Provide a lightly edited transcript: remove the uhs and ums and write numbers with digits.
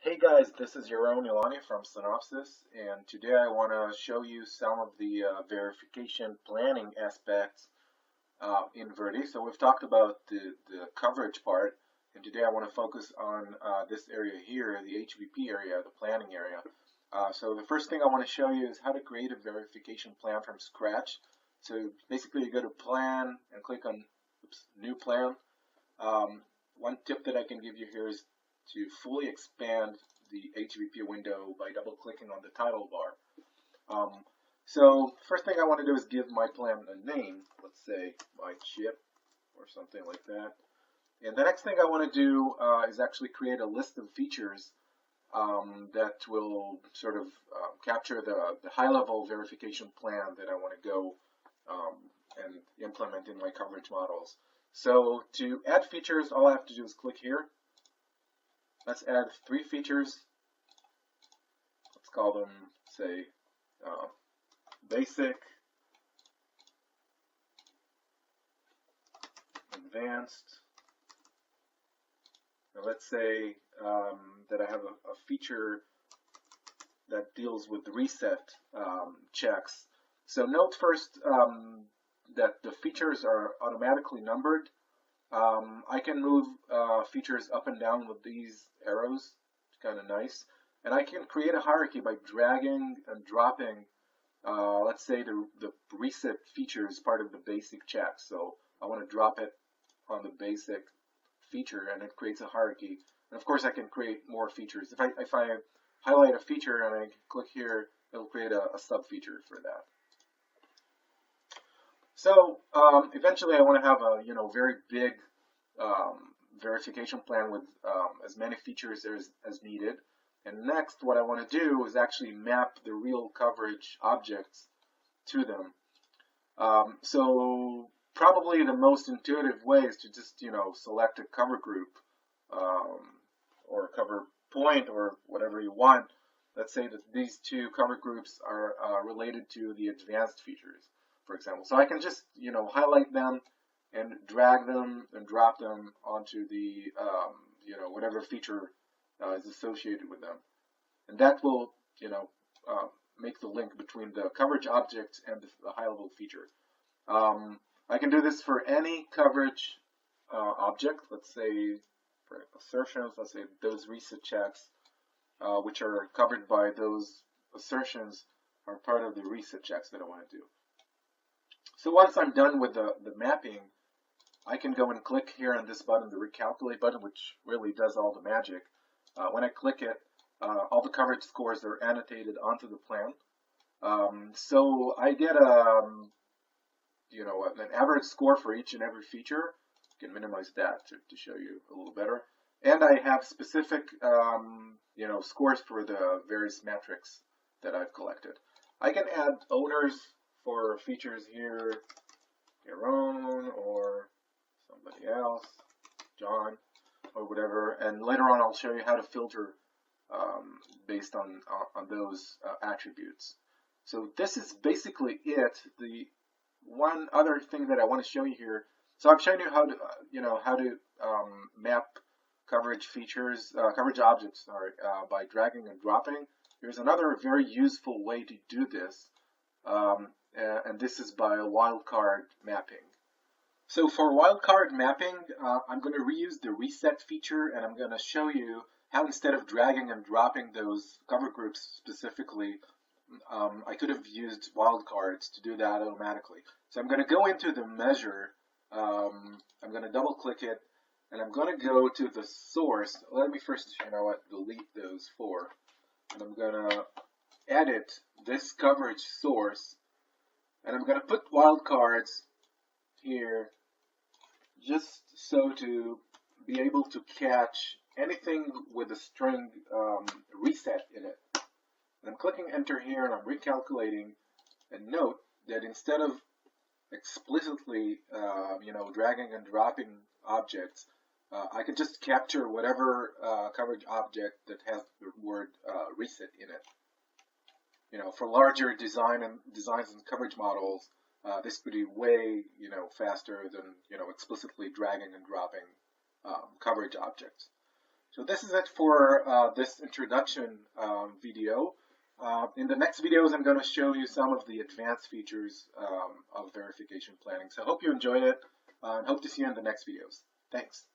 Hey guys, this is your own Ilani from Synopsys, and today I want to show you some of the verification planning aspects in Verdi. So we've talked about the coverage part, and today I want to focus on this area here, the HVP area, the planning area. So the first thing I want to show you is how to create a verification plan from scratch. So basically you go to Plan and click on New Plan. One tip that I can give you here is to fully expand the HVP window by double-clicking on the title bar. So first thing I want to do is give my plan a name. Let's say my chip or something like that. And the next thing I want to do is actually create a list of features that will sort of capture the high-level verification plan that I want to go and implement in my coverage models. So to add features, all I have to do is click here. Let's add 3 features. Let's call them, say, basic, advanced. Now let's say that I have a feature that deals with reset checks. So note first that the features are automatically numbered. I can move features up and down with these arrows. It's kind of nice. And I can create a hierarchy by dragging and dropping, let's say the reset feature is part of the basic check. So I want to drop it on the basic feature and it creates a hierarchy. And of course I can create more features. If I highlight a feature and I click here, it'll create a sub feature for that. So eventually I want to have a very big verification plan with as many features as needed. And next what I want to do is actually map the real coverage objects to them. So probably the most intuitive way is to just select a cover group or cover point or whatever you want. Let's say that these 2 cover groups are related to the advanced features, for example. So I can just highlight them and drag them and drop them onto the whatever feature is associated with them, and that will make the link between the coverage object and the high-level feature. I can do this for any coverage object. Let's say for assertions, let's say those reset checks which are covered by those assertions are part of the reset checks that I want to do. So once I'm done with the mapping, I can go and click here on this button, the recalculate button, which really does all the magic. When I click it, all the coverage scores are annotated onto the plan. So I get an average score for each and every feature. You can minimize that to show you a little better. And I have specific scores for the various metrics that I've collected. I can add owners for features here, your own or somebody else, John, or whatever. And later on I'll show you how to filter based on those attributes. So this is basically it. The one other thing that I want to show you here, so I've shown you how to map coverage features, coverage objects, by dragging and dropping. Here's another very useful way to do this, and this is by a wildcard mapping. So for wildcard mapping, I'm going to reuse the reset feature, and I'm going to show you how instead of dragging and dropping those cover groups specifically, I could have used wildcards to do that automatically. So I'm going to go into the measure, I'm going to double click it, and I'm going to go to the source. Let me first, delete those 4. And I'm going to edit this coverage source, and I'm going to put wildcards here just so to be able to catch anything with a string reset in it. And I'm clicking enter here and I'm recalculating, and note that instead of explicitly dragging and dropping objects, I could just capture whatever coverage object that has the word reset in it. For larger designs and coverage models, this would be way faster than explicitly dragging and dropping coverage objects. So this is it for this introduction video. In the next videos, I'm going to show you some of the advanced features of verification planning. So I hope you enjoyed it and hope to see you in the next videos. Thanks.